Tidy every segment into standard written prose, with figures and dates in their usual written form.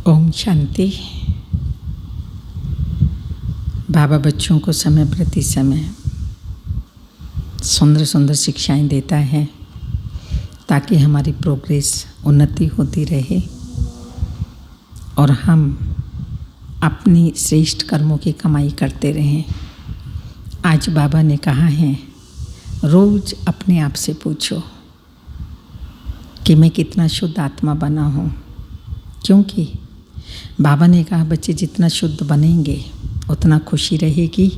ओम शांति। बाबा बच्चों को समय प्रति समय सुंदर सुंदर शिक्षाएं देता है ताकि हमारी प्रोग्रेस उन्नति होती रहे और हम अपनी श्रेष्ठ कर्मों की कमाई करते रहें। आज बाबा ने कहा है, रोज़ अपने आप से पूछो कि मैं कितना शुद्ध आत्मा बना हूँ, क्योंकि बाबा ने कहा बच्चे जितना शुद्ध बनेंगे उतना खुशी रहेगी,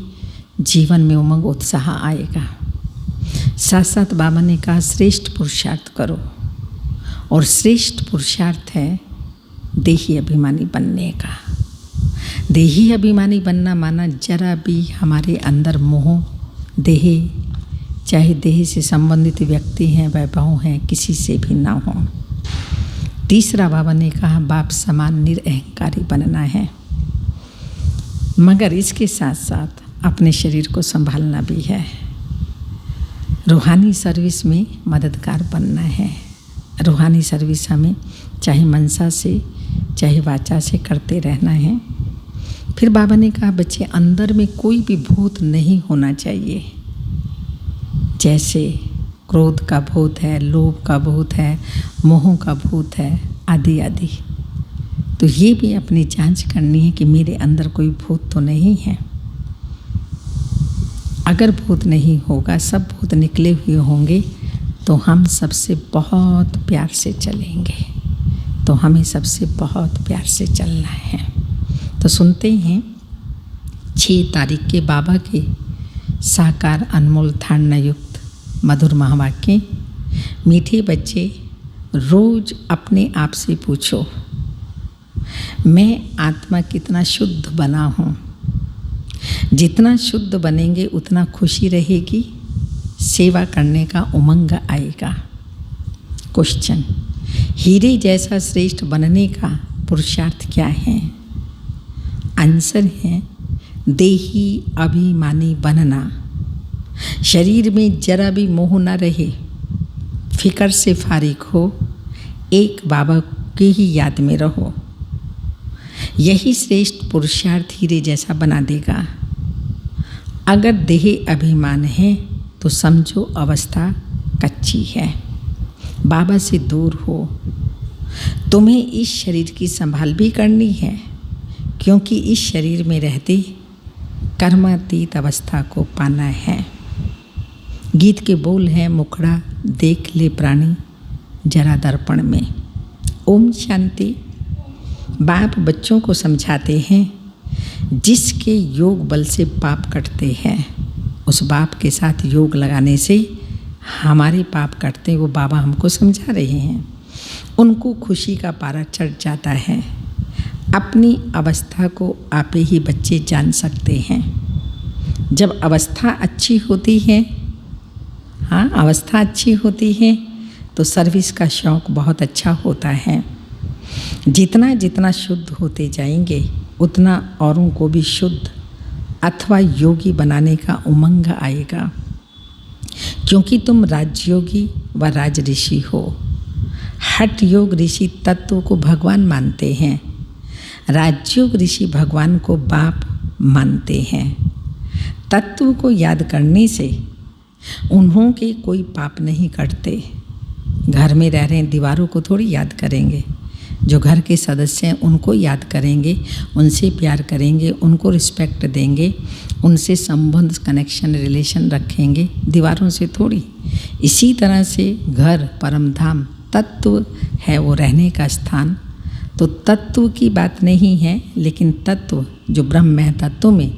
जीवन में उमंग उत्साह आएगा। साथ साथ बाबा ने कहा श्रेष्ठ पुरुषार्थ करो, और श्रेष्ठ पुरुषार्थ है देही अभिमानी बनने का। देही अभिमानी बनना माना जरा भी हमारे अंदर मोह, देह, चाहे देह से संबंधित व्यक्ति हैं, वैभव हैं, किसी से भी ना हो। तीसरा बाबा ने कहा बाप समान निरअहंकारी बनना है, मगर इसके साथ साथ अपने शरीर को संभालना भी है। रूहानी सर्विस में मददगार बनना है। रूहानी सर्विस हमें चाहे मनसा से चाहे वाचा से करते रहना है। फिर बाबा ने कहा बच्चे अंदर में कोई भी भूत नहीं होना चाहिए, जैसे क्रोध का भूत है, लोभ का भूत है, मोह का भूत है, आदि आदि। तो ये भी अपनी जांच करनी है कि मेरे अंदर कोई भूत तो नहीं है। अगर भूत नहीं होगा, सब भूत निकले हुए होंगे, तो हम सबसे बहुत प्यार से चलेंगे। तो हमें सबसे बहुत प्यार से चलना है। तो सुनते हैं 6 तारीख के बाबा के साकार अनमोल धारणा युक्त मधुर महावाक्य। मीठे बच्चे रोज अपने आप से पूछो, मैं आत्मा कितना शुद्ध बना हूँ। जितना शुद्ध बनेंगे उतना खुशी रहेगी, सेवा करने का उमंग आएगा। क्वेश्चन, हीरे जैसा श्रेष्ठ बनने का पुरुषार्थ क्या है? आंसर है देही अभिमानी बनना। शरीर में जरा भी मोह न रहे, फिकर से फारिग हो, एक बाबा की ही याद में रहो। यही श्रेष्ठ पुरुषार्थ हीरे जैसा बना देगा। अगर देह अभिमान है तो समझो अवस्था कच्ची है, बाबा से दूर हो। तुम्हें इस शरीर की संभाल भी करनी है, क्योंकि इस शरीर में रहते कर्मातीत अवस्था को पाना है। गीत के बोल हैं, मुखड़ा देख ले प्राणी जरा दर्पण में। ओम शांति। बाप बच्चों को समझाते हैं, जिसके योग बल से पाप कटते हैं, उस बाप के साथ योग लगाने से हमारे पाप कटते, वो बाबा हमको समझा रहे हैं। उनको खुशी का पारा चढ़ जाता है। अपनी अवस्था को आप ही बच्चे जान सकते हैं। जब अवस्था अच्छी होती है, हाँ अवस्था अच्छी होती है, तो सर्विस का शौक़ बहुत अच्छा होता है। जितना जितना शुद्ध होते जाएंगे उतना औरों को भी शुद्ध अथवा योगी बनाने का उमंग आएगा, क्योंकि तुम राजयोगी व राज ऋषि हो। हठ योग ऋषि तत्व को भगवान मानते हैं, राजयोग ऋषि भगवान को बाप मानते हैं। तत्व को याद करने से उन्हों के कोई पाप नहीं कटते। घर में रह रहे दीवारों को थोड़ी याद करेंगे, जो घर के सदस्य हैं उनको याद करेंगे, उनसे प्यार करेंगे, उनको रिस्पेक्ट देंगे, उनसे संबंध कनेक्शन रिलेशन रखेंगे, दीवारों से थोड़ी। इसी तरह से घर परम धाम तत्व है, वो रहने का स्थान। तो तत्व की बात नहीं है, लेकिन तत्व जो ब्रह्म है, तत्व में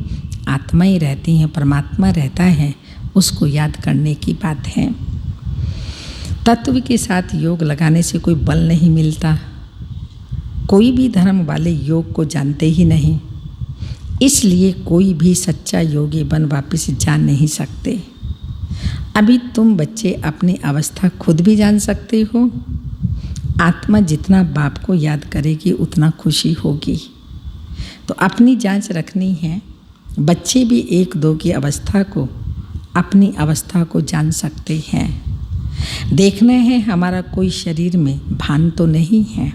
आत्मा ही रहती है, परमात्मा रहता है, उसको याद करने की बात है। तत्व के साथ योग लगाने से कोई बल नहीं मिलता। कोई भी धर्म वाले योग को जानते ही नहीं, इसलिए कोई भी सच्चा योगी बन वापस जा नहीं सकते। अभी तुम बच्चे अपनी अवस्था खुद भी जान सकते हो। आत्मा जितना बाप को याद करेगी उतना खुशी होगी। तो अपनी जांच रखनी है। बच्चे भी 1-2 की अवस्था को, अपनी अवस्था को जान सकते हैं। देखना है हमारा कोई शरीर में भान तो नहीं है।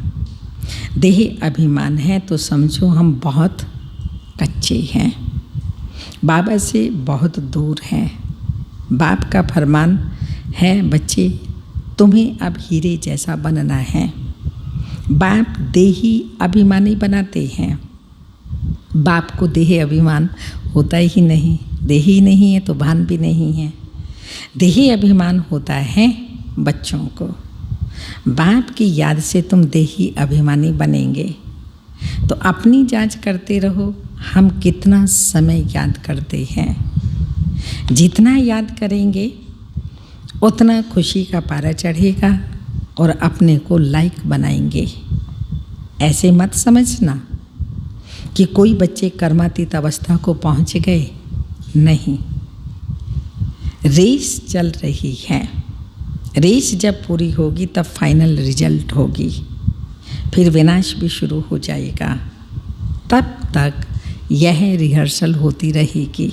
देह अभिमान है तो समझो हम बहुत कच्चे हैं, बाबा से बहुत दूर हैं। बाप का फरमान है, बच्चे तुम्हें अब हीरे जैसा बनना है। बाप देही अभिमानी बनाते हैं। बाप को देह अभिमान होता ही नहीं, देही नहीं है तो भान भी नहीं है। देही अभिमान होता है बच्चों को। बाप की याद से तुम देही अभिमानी बनेंगे। तो अपनी जांच करते रहो, हम कितना समय याद करते हैं। जितना याद करेंगे उतना खुशी का पारा चढ़ेगा और अपने को लायक बनाएंगे। ऐसे मत समझना कि कोई बच्चे कर्मातीत अवस्था को पहुंच गए, नहीं। रेस चल रही है। रेस जब पूरी होगी तब फाइनल रिजल्ट होगी, फिर विनाश भी शुरू हो जाएगा। तब तक यह रिहर्सल होती रहेगी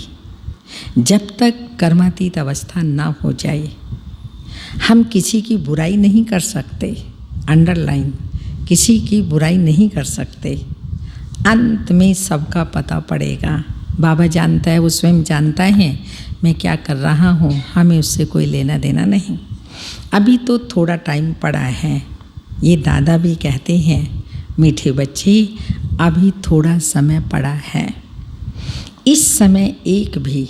जब तक कर्मातीत अवस्था ना हो जाए। हम किसी की बुराई नहीं कर सकते, अंडरलाइन, किसी की बुराई नहीं कर सकते। अंत में सबका पता पड़ेगा। बाबा जानता है, वो स्वयं जानता है मैं क्या कर रहा हूँ, हमें उससे कोई लेना देना नहीं। अभी तो थोड़ा टाइम पड़ा है। ये दादा भी कहते हैं, मीठे बच्चे अभी थोड़ा समय पड़ा है। इस समय एक भी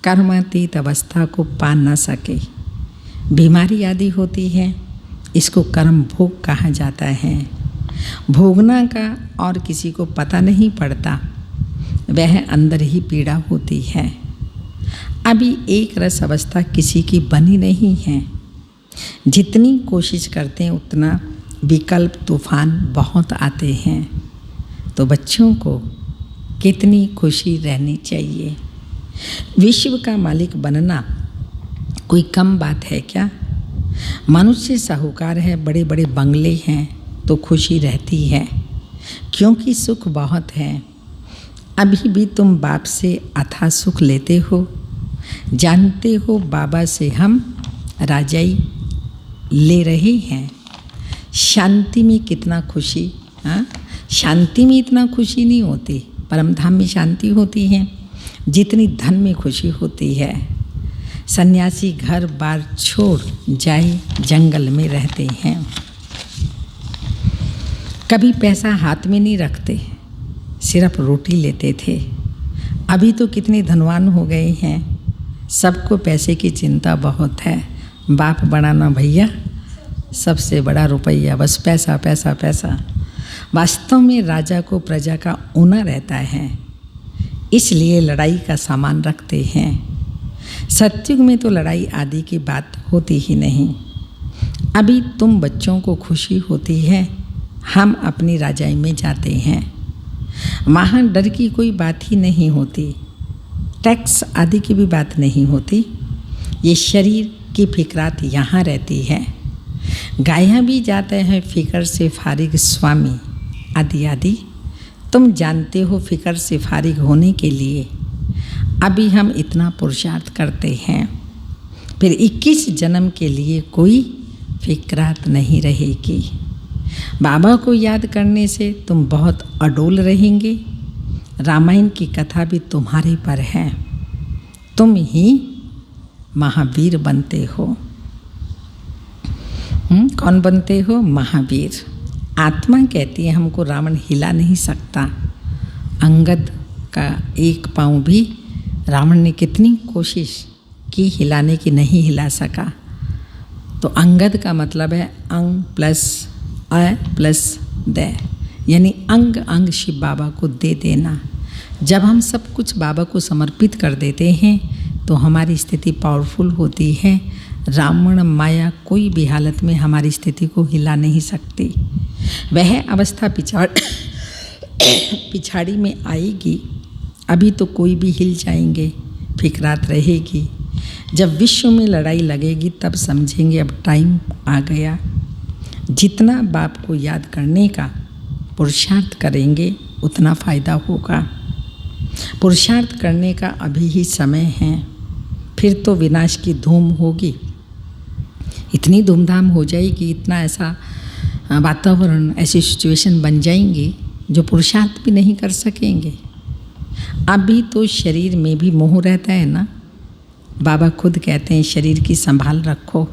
कर्मातीत अवस्था को पा न सके, बीमारी आदि होती है, इसको कर्म भोग कहा जाता है। भोगना का और किसी को पता नहीं पड़ता, वह अंदर ही पीड़ा होती है। अभी एक रस अवस्था किसी की बनी नहीं है। जितनी कोशिश करते हैं उतना विकल्प तूफान बहुत आते हैं। तो बच्चों को कितनी खुशी रहनी चाहिए। विश्व का मालिक बनना कोई कम बात है क्या? मनुष्य साहूकार है, बड़े बड़े बंगले हैं तो खुशी रहती है, क्योंकि सुख बहुत है। अभी भी तुम बाप से अथाह सुख लेते हो। जानते हो बाबा से हम राजाई ले रहे हैं। शांति में कितना खुशी, हाँ, शांति में इतना खुशी नहीं होती। परमधाम में शांति होती है जितनी धन में खुशी होती है। सन्यासी घर बार छोड़ जाए जंगल में रहते हैं, कभी पैसा हाथ में नहीं रखते, सिर्फ रोटी लेते थे। अभी तो कितने धनवान हो गए हैं, सबको पैसे की चिंता बहुत है। बाप बढ़ाना भैया, सबसे बड़ा रुपया, बस पैसा पैसा पैसा। वास्तव में राजा को प्रजा का ऊना रहता है, इसलिए लड़ाई का सामान रखते हैं। सत्युग में तो लड़ाई आदि की बात होती ही नहीं। अभी तुम बच्चों को खुशी होती है, हम अपनी राजाई में जाते हैं। वहाँ डर की कोई बात ही नहीं होती, टैक्स आदि की भी बात नहीं होती। ये शरीर की फिक्रात यहाँ रहती है। गाया भी जाते हैं फिक्र से फारिग स्वामी आदि आदि। तुम जानते हो फिक्र से फारिग होने के लिए अभी हम इतना पुरुषार्थ करते हैं, फिर 21 जन्म के लिए कोई फिक्रात नहीं रहेगी। बाबा को याद करने से तुम बहुत अडोल रहेंगे। रामायण की कथा भी तुम्हारे पर है, तुम ही महावीर बनते हो। कौन बनते हो? महावीर। आत्मा कहती है हमको रावण हिला नहीं सकता। अंगद का एक पाँव भी रावण ने कितनी कोशिश की हिलाने की, नहीं हिला सका। तो अंगद का मतलब है अंग प्लस अ प्लस द, यानी अंग अंग शिव बाबा को दे देना। जब हम सब कुछ बाबा को समर्पित कर देते हैं तो हमारी स्थिति पावरफुल होती है। रावण माया कोई भी हालत में हमारी स्थिति को हिला नहीं सकती। वह अवस्था पिछाड़ी में आएगी। अभी तो कोई भी हिल जाएंगे, फिक्रात रहेगी। जब विश्व में लड़ाई लगेगी तब समझेंगे अब टाइम आ गया। जितना बाप को याद करने का पुरुषार्थ करेंगे उतना फ़ायदा होगा। पुरुषार्थ करने का अभी ही समय है, फिर तो विनाश की धूम होगी। इतनी धूमधाम हो जाएगी, इतना ऐसा वातावरण, ऐसी सिचुएशन बन जाएंगी जो पुरुषार्थ भी नहीं कर सकेंगे। अभी तो शरीर में भी मोह रहता है ना। बाबा खुद कहते हैं शरीर की संभाल रखो,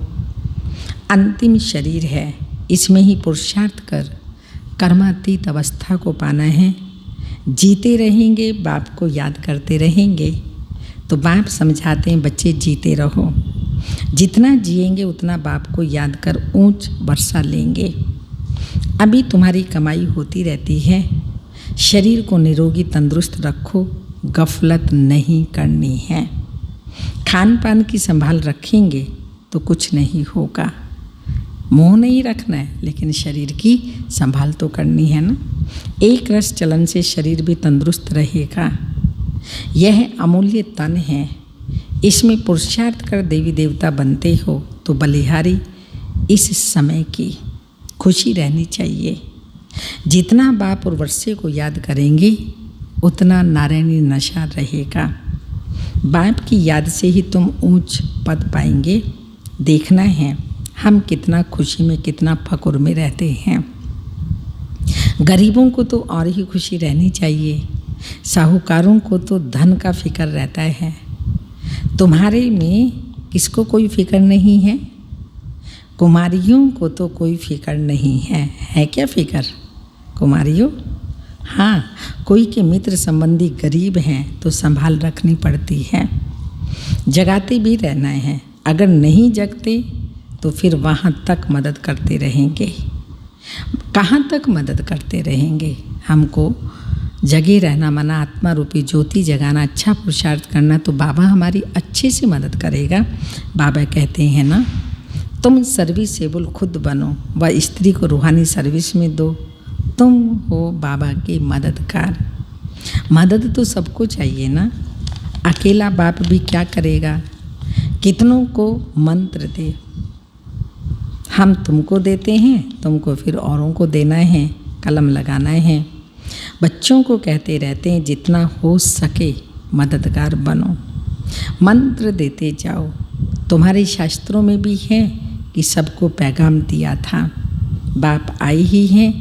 अंतिम शरीर है, इसमें ही पुरुषार्थ कर कर्मातीत अवस्था को पाना है। जीते रहेंगे, बाप को याद करते रहेंगे। तो बाप समझाते हैं बच्चे जीते रहो, जितना जिएंगे उतना बाप को याद कर ऊंच वर्षा लेंगे। अभी तुम्हारी कमाई होती रहती है, शरीर को निरोगी तंदुरुस्त रखो, गफलत नहीं करनी है। खान पान की संभाल रखेंगे तो कुछ नहीं होगा। मोह नहीं रखना है, लेकिन शरीर की संभाल तो करनी है ना। एक रस चलन से शरीर भी तंदुरुस्त रहेगा। यह अमूल्य तन है, इसमें पुरुषार्थ कर देवी देवता बनते हो तो बलिहारी इस समय की खुशी रहनी चाहिए। जितना बाप और वर्षे को याद करेंगे उतना नारायणी नशा रहेगा। बाप की याद से ही तुम ऊंच पद पाएंगे। देखना है हम कितना खुशी में, कितना फक्र में रहते हैं। गरीबों को तो और ही खुशी रहनी चाहिए, साहूकारों को तो धन का फिक्र रहता है। तुम्हारे में किसको कोई फिक्र नहीं है? कुमारियों को तो कोई फिक्र नहीं है क्या फिक्र कुमारियों? हाँ, कोई के मित्र संबंधी गरीब हैं तो संभाल रखनी पड़ती है। जगाते भी रहना है, अगर नहीं जगते तो फिर वहाँ तक मदद करते रहेंगे। कहाँ तक मदद करते रहेंगे? हमको जगे रहना मना, आत्मा रूपी ज्योति जगाना, अच्छा पुरुषार्थ करना, तो बाबा हमारी अच्छे से मदद करेगा। बाबा कहते हैं ना, तुम सर्विसेबल खुद बनो व स्त्री को रूहानी सर्विस में दो। तुम हो बाबा के मददगार। मदद तो सबको चाहिए ना। अकेला बाप भी क्या करेगा? कितनों को मंत्र दे, हम तुमको देते हैं, तुमको फिर औरों को देना है, कलम लगाना है। बच्चों को कहते रहते हैं जितना हो सके मददगार बनो, मंत्र देते जाओ। तुम्हारे शास्त्रों में भी है कि सबको पैगाम दिया था, बाप आए ही हैं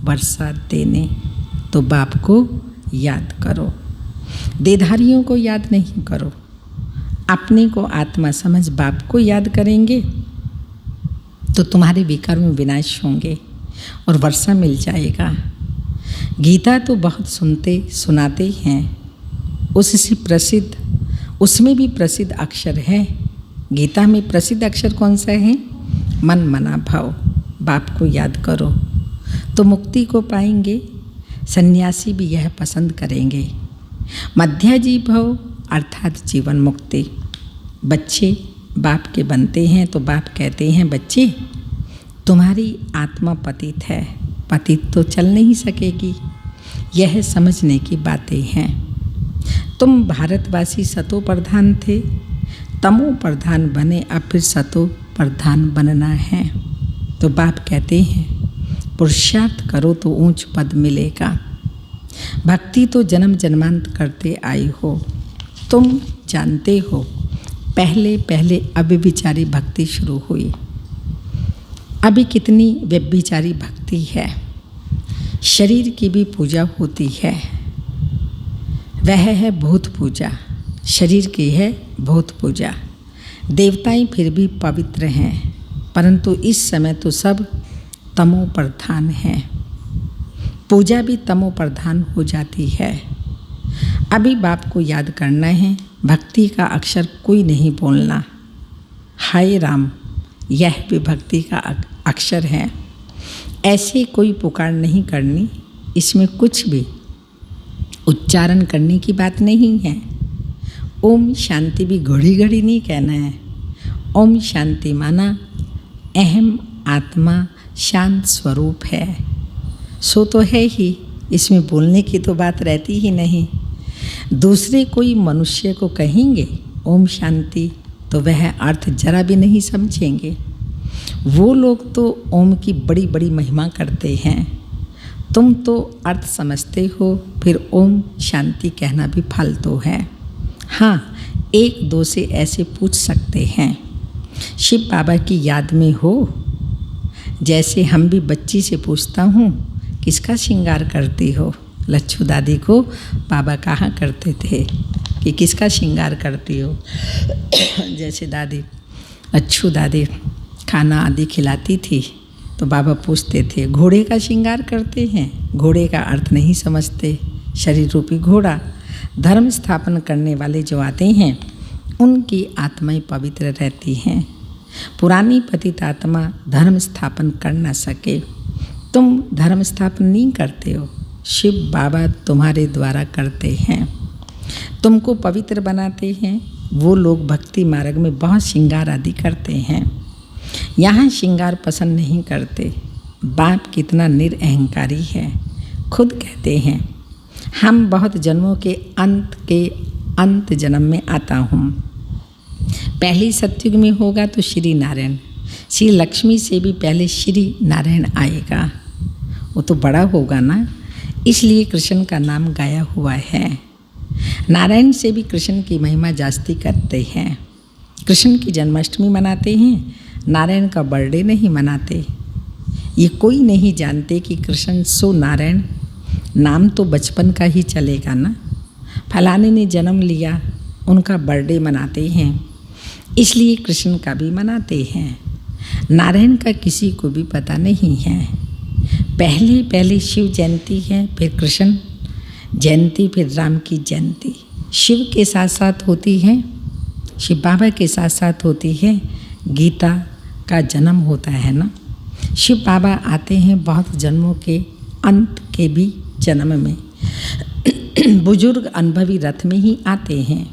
वर्षा देने, तो बाप को याद करो। देधारियों को याद नहीं करो, अपने को आत्मा समझ बाप को याद करेंगे तो तुम्हारे विकार में विनाश होंगे और वर्षा मिल जाएगा। गीता तो बहुत सुनते सुनाते हैं, उससे प्रसिद्ध, उसमें भी प्रसिद्ध अक्षर है। गीता में प्रसिद्ध अक्षर कौन सा है? मन मना भाव। बाप को याद करो तो मुक्ति को पाएंगे। सन्यासी भी यह पसंद करेंगे। मध्याजी भव अर्थात जीवन मुक्ति। बच्चे बाप के बनते हैं तो बाप कहते हैं बच्चे तुम्हारी आत्मा पतित है, पतित तो चल नहीं सकेगी। यह समझने की बातें हैं। तुम भारतवासी सतो प्रधान थे, तमो प्रधान बने, अब फिर सतो प्रधान बनना है। तो बाप कहते हैं पुरुषार्थ करो तो ऊंच पद मिलेगा। भक्ति तो जन्म जन्मांत करते आई हो, तुम जानते हो। पहले पहले अव्यभिचारी भक्ति शुरू हुई, अभी कितनी व्यभिचारी भक्ति है। शरीर की भी पूजा होती है, वह है भूत पूजा। शरीर की है भूत पूजा। देवताएं फिर भी पवित्र हैं, परंतु इस समय तो सब तमो प्रधान हैं। पूजा भी तमो प्रधान हो जाती है। अभी बाप को याद करना है, भक्ति का अक्षर कोई नहीं बोलना। हाय राम, यह भी भक्ति का अक्षर है। ऐसे कोई पुकार नहीं करनी, इसमें कुछ भी उच्चारण करने की बात नहीं है। ओम शांति भी घड़ी घड़ी नहीं कहना है। ओम शांति माना अहम आत्मा शांत स्वरूप है, सो तो है ही, इसमें बोलने की तो बात रहती ही नहीं। दूसरे कोई मनुष्य को कहेंगे ओम शांति तो वह अर्थ जरा भी नहीं समझेंगे। वो लोग तो ओम की बड़ी बड़ी महिमा करते हैं, तुम तो अर्थ समझते हो, फिर ओम शांति कहना भी फालतू है। हाँ, एक दो से ऐसे पूछ सकते हैं, शिव बाबा की याद में हो? जैसे हम भी बच्ची से पूछता हूँ किसका श्रृंगार करती हो, लच्छू दादी को बाबा कहा करते थे कि किसका श्रृंगार करती हो। जैसे दादी लच्छू दादी खाना आदि खिलाती थी तो बाबा पूछते थे घोड़े का श्रृंगार करते हैं। घोड़े का अर्थ नहीं समझते, शरीर रूपी घोड़ा। धर्म स्थापन करने वाले जो आते हैं उनकी आत्माएं पवित्र रहती हैं। पुरानी पतित आत्मा धर्म स्थापन कर न सके। तुम धर्म स्थापन नहीं करते हो, शिव बाबा तुम्हारे द्वारा करते हैं, तुमको पवित्र बनाते हैं। वो लोग भक्ति मार्ग में बहुत श्रृंगार आदि करते हैं, यहाँ श्रृंगार पसंद नहीं करते। बाप कितना निरअहंकारी है, खुद कहते हैं हम बहुत जन्मों के अंत जन्म में आता हूँ। पहले सतयुग में होगा तो श्री नारायण, श्री लक्ष्मी से भी पहले श्री नारायण आएगा, वो तो बड़ा होगा ना, इसलिए कृष्ण का नाम गाया हुआ है। नारायण से भी कृष्ण की महिमा जास्ती करते हैं। कृष्ण की जन्माष्टमी मनाते हैं, नारायण का बर्थडे नहीं मनाते। ये कोई नहीं जानते कि कृष्ण सो नारायण नाम तो बचपन का ही चलेगा ना। फलाने ने जन्म लिया, उनका बर्थडे मनाते हैं, इसलिए कृष्ण का भी मनाते हैं। नारायण का किसी को भी पता नहीं है। पहले शिव जयंती है, फिर कृष्ण जयंती, फिर राम की जयंती। शिव के साथ साथ होती है, शिव बाबा के साथ साथ होती है गीता का जन्म होता है ना। शिव बाबा आते हैं बहुत जन्मों के अंत के भी जन्म में। बुजुर्ग अनुभवी रथ में ही आते हैं।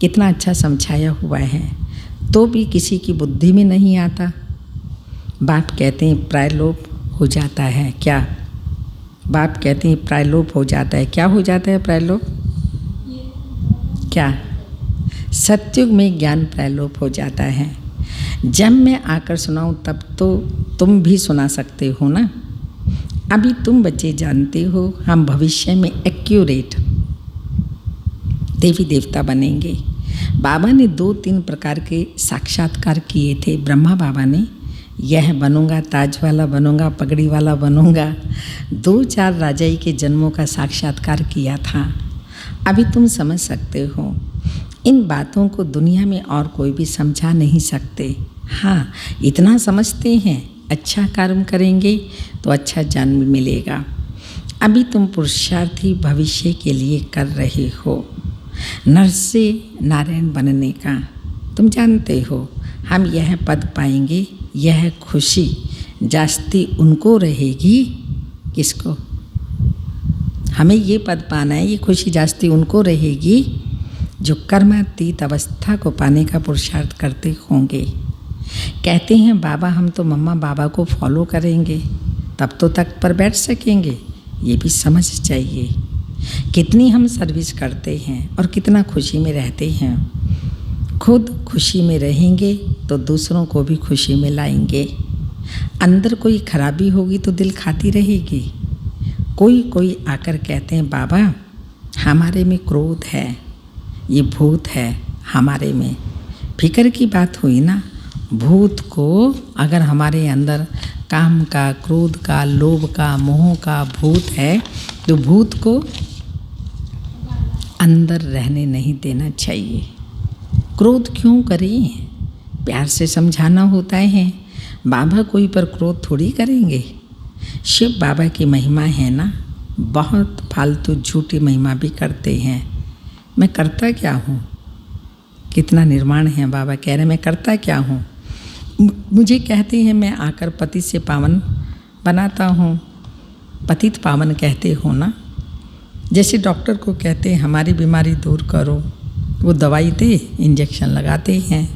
कितना अच्छा समझाया हुआ है, तो भी किसी की बुद्धि में नहीं आता। बाप कहते हैं प्रायलोप हो जाता है। क्या बाप कहते हैं प्रायलोप हो जाता है? क्या हो जाता है प्रायलोप? क्या? सतयुग में ज्ञान प्रायलोप हो जाता है। जब मैं आकर सुनाऊं तब तो तुम भी सुना सकते हो ना। अभी तुम बच्चे जानते हो, हम भविष्य में एक्यूरेट देवी देवता बनेंगे। बाबा ने 2-3 प्रकार के साक्षात्कार किए थे। ब्रह्मा बाबा ने यह बनूंगा, ताज वाला बनूंगा, पगड़ी वाला बनूंगा, 2-4 राजाई के जन्मों का साक्षात्कार किया था। अभी तुम समझ सकते हो। इन बातों को दुनिया में और कोई भी समझा नहीं सकते। हाँ, इतना समझते हैं अच्छा कर्म करेंगे तो अच्छा जन्म मिलेगा। अभी तुम पुरुषार्थी भविष्य के लिए कर रहे हो, नर से नारायण बनने का। तुम जानते हो हम यह पद पाएंगे, यह खुशी जास्ती उनको रहेगी। किसको? हमें ये पद पाना है, ये खुशी जास्ती उनको रहेगी जो कर्मातीत अवस्था को पाने का पुरुषार्थ करते होंगे। कहते हैं बाबा हम तो मम्मा बाबा को फॉलो करेंगे तब तो तख्त पर बैठ सकेंगे। ये भी समझ चाहिए कितनी हम सर्विस करते हैं और कितना खुशी में रहते हैं। खुद खुशी में रहेंगे तो दूसरों को भी खुशी में लाएंगे। अंदर कोई खराबी होगी तो दिल खाती रहेगी। कोई आकर कहते हैं बाबा हमारे में क्रोध है, ये भूत है हमारे में। फिक्र की बात हुई ना। भूत को अगर हमारे अंदर काम का, क्रोध का, लोभ का, मोह का भूत है तो भूत को अंदर रहने नहीं देना चाहिए। क्रोध क्यों करें? प्यार से समझाना होता है। बाबा कोई पर क्रोध थोड़ी करेंगे। शिव बाबा की महिमा है ना, बहुत फालतू झूठी महिमा भी करते हैं। मैं करता क्या हूँ? कितना निर्माण है। बाबा कह रहे मैं करता क्या हूँ? मुझे कहते हैं मैं आकर पति से पावन बनाता हूँ। पतित पावन कहते हो ना। जैसे डॉक्टर को कहते हैं हमारी बीमारी दूर करो, वो दवाई दे, इंजेक्शन लगाते हैं।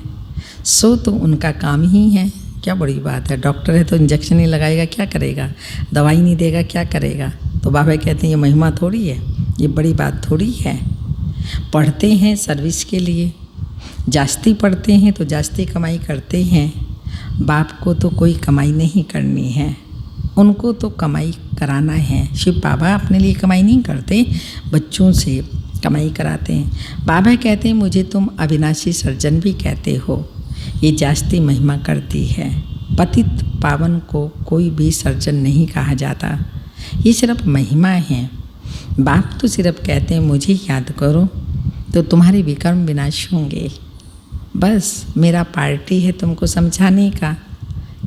सो तो उनका काम ही है। क्या बड़ी बात है, डॉक्टर है तो इंजेक्शन ही लगाएगा, क्या करेगा? दवाई नहीं देगा, क्या करेगा? तो बाबा कहते हैं ये महिमा थोड़ी है, ये बड़ी बात थोड़ी है। पढ़ते हैं सर्विस के लिए, जास्ती पढ़ते हैं तो जास्ती कमाई करते हैं। बाप को तो कोई कमाई नहीं करनी है, उनको तो कमाई कराना है। शिव बाबा अपने लिए कमाई नहीं करते, बच्चों से कमाई कराते हैं। बाबा कहते हैं मुझे तुम अविनाशी सर्जन भी कहते हो, ये जास्ती महिमा करती है। पतित पावन को कोई भी सर्जन नहीं कहा जाता, ये सिर्फ महिमा है। बाप तो सिर्फ कहते हैं मुझे याद करो तो तुम्हारे विकर्म विनाश होंगे। बस मेरा पार्टी है तुमको समझाने का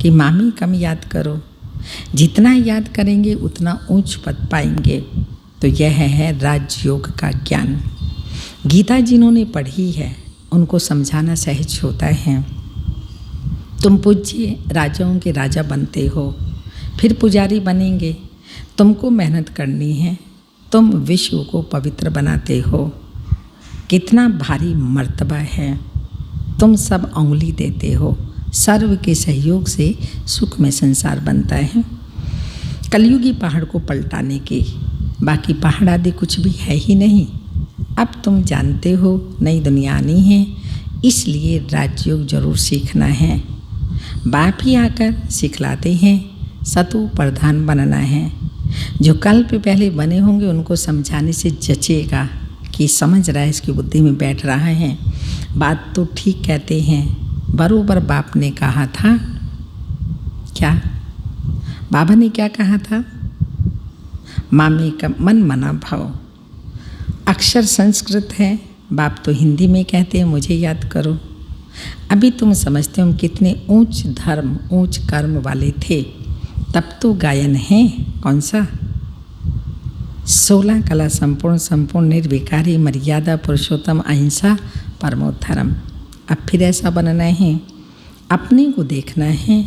कि मामी कम याद करो, जितना याद करेंगे उतना ऊंच पद पाएंगे। तो यह है राजयोग का ज्ञान। गीता जिन्होंने पढ़ी है उनको समझाना सहज होता है। तुम पूज्य राजाओं के राजा बनते हो, फिर पुजारी बनेंगे। तुमको मेहनत करनी है, तुम विश्व को पवित्र बनाते हो। कितना भारी मर्तबा है। तुम सब उंगली देते हो, सर्व के सहयोग से सुख में संसार बनता है। कलयुगी पहाड़ को पलटाने के बाकी पहाड़ आदि कुछ भी है ही नहीं। अब तुम जानते हो नई दुनिया आनी है, इसलिए राजयोग जरूर सीखना है। बाप ही आकर सिखलाते हैं, सतु प्रधान बनना है। जो कल्प पहले बने होंगे उनको समझाने से जचेगा कि समझ रहा है, इसकी बुद्धि में बैठ रहा है। बात तो ठीक कहते हैं। बरोबर बाप ने कहा था, क्या बाबा ने क्या कहा था? मामे का मन मना भाव। अक्षर संस्कृत है, बाप तो हिंदी में कहते हैं मुझे याद करो। अभी तुम समझते हो हम कितने ऊंच धर्म ऊंच कर्म वाले थे, तब तो गायन है कौन सा? 16 कला संपूर्ण निर्विकारी मर्यादा पुरुषोत्तम अहिंसा परमो धर्म। अब फिर ऐसा बनना है, अपने को देखना है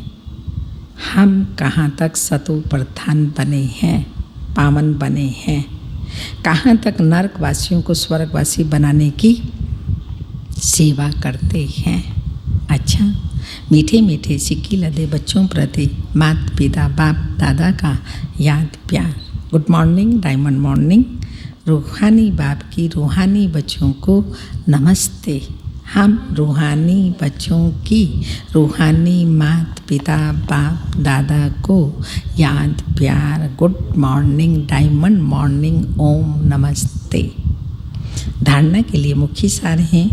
हम कहाँ तक सतु प्रधान बने हैं, पावन बने हैं, कहाँ तक नरकवासियों को स्वर्गवासी बनाने की सेवा करते हैं। अच्छा, मीठे मीठे सिक्की लदे बच्चों प्रति माता पिता बाप दादा का याद प्यार। Good morning, diamond morning. रूहानी बाप की रूहानी बच्चों को नमस्ते। हम रूहानी बच्चों की रूहानी माता पिता बाप दादा को याद प्यार। गुड मॉर्निंग, डायमंड मॉर्निंग, ओम नमस्ते। धारणा के लिए मुख्य सार हैं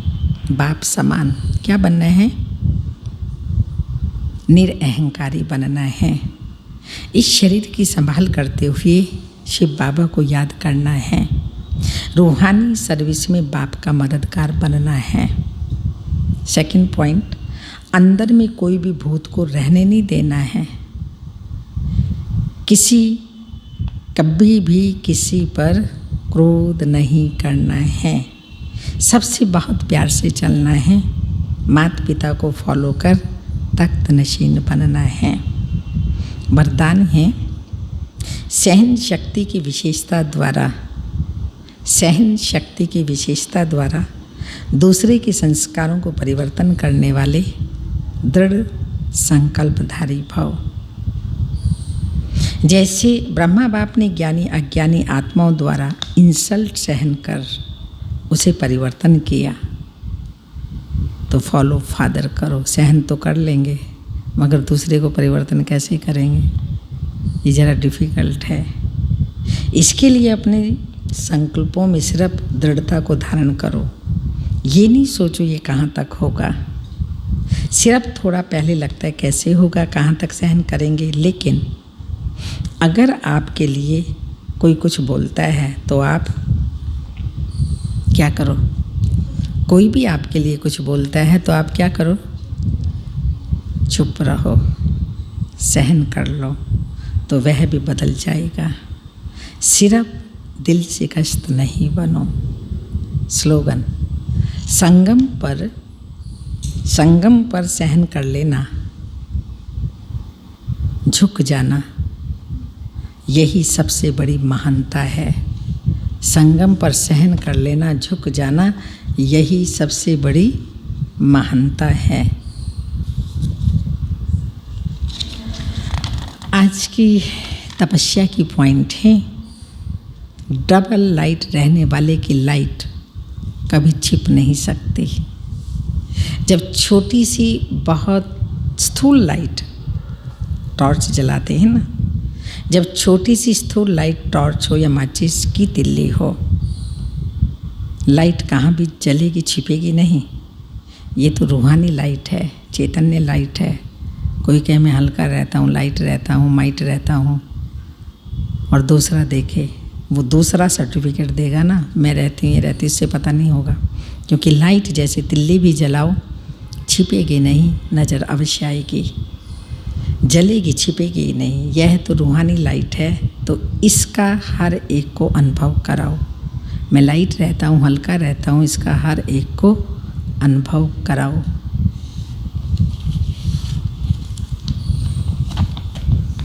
बाप समान। क्या बनना है? निरअहंकारी बनना है। इस शरीर की संभाल करते हुए शिव बाबा को याद करना है। रूहानी सर्विस में बाप का मददगार बनना है। सेकंड पॉइंट, अंदर में कोई भी भूत को रहने नहीं देना है। कभी भी किसी पर क्रोध नहीं करना है। सबसे बहुत प्यार से चलना है। माता पिता को फॉलो कर तख्त नशीन बनना है। वरदान है सहन शक्ति की विशेषता द्वारा दूसरे के संस्कारों को परिवर्तन करने वाले दृढ़ संकल्पधारी भव। जैसे ब्रह्मा बाप ने ज्ञानी अज्ञानी आत्माओं द्वारा इंसल्ट सहन कर उसे परिवर्तन किया, तो फॉलो फादर करो। सहन तो कर लेंगे मगर दूसरे को परिवर्तन कैसे करेंगे? ये ज़रा डिफ़िकल्ट है। इसके लिए अपने संकल्पों में सिर्फ दृढ़ता को धारण करो। ये नहीं सोचो ये कहाँ तक होगा। सिर्फ थोड़ा पहले लगता है कैसे होगा, कहाँ तक सहन करेंगे। लेकिन अगर आपके लिए कोई कुछ बोलता है तो आप क्या करो? कोई भी आपके लिए कुछ बोलता है तो आप क्या करो? चुप रहो, सहन कर लो, तो वह भी बदल जाएगा। सिर्फ दिल शिकस्त नहीं बनो। स्लोगन, संगम पर सहन कर लेना, झुक जाना, यही सबसे बड़ी महानता है। संगम पर सहन कर लेना, झुक जाना, यही सबसे बड़ी महानता है। आज की तपस्या की पॉइंट है, डबल लाइट रहने वाले की लाइट कभी छिप नहीं सकती। जब छोटी सी बहुत स्थूल लाइट टॉर्च जलाते हैं ना, जब छोटी सी स्थूल लाइट टॉर्च हो या माचिस की तिल्ली हो, लाइट कहाँ भी जलेगी, छिपेगी नहीं। ये तो रूहानी लाइट है, चैतन्य लाइट है, कोई कहे मैं हल्का रहता हूँ, लाइट रहता हूँ, माइट रहता हूँ, और दूसरा देखे, वो दूसरा सर्टिफिकेट देगा ना, मैं रहती हूँ, ये रहती, इससे पता नहीं होगा। क्योंकि लाइट जैसे तिल्ली भी जलाओ, छिपेगी नहीं, नज़र अवश्य आएगी, जलेगी, छिपेगी नहीं। यह तो रूहानी लाइट है, तो इसका हर एक को अनुभव कराओ। मैं लाइट रहता हूँ, हल्का रहता हूँ, इसका हर एक को अनुभव कराओ।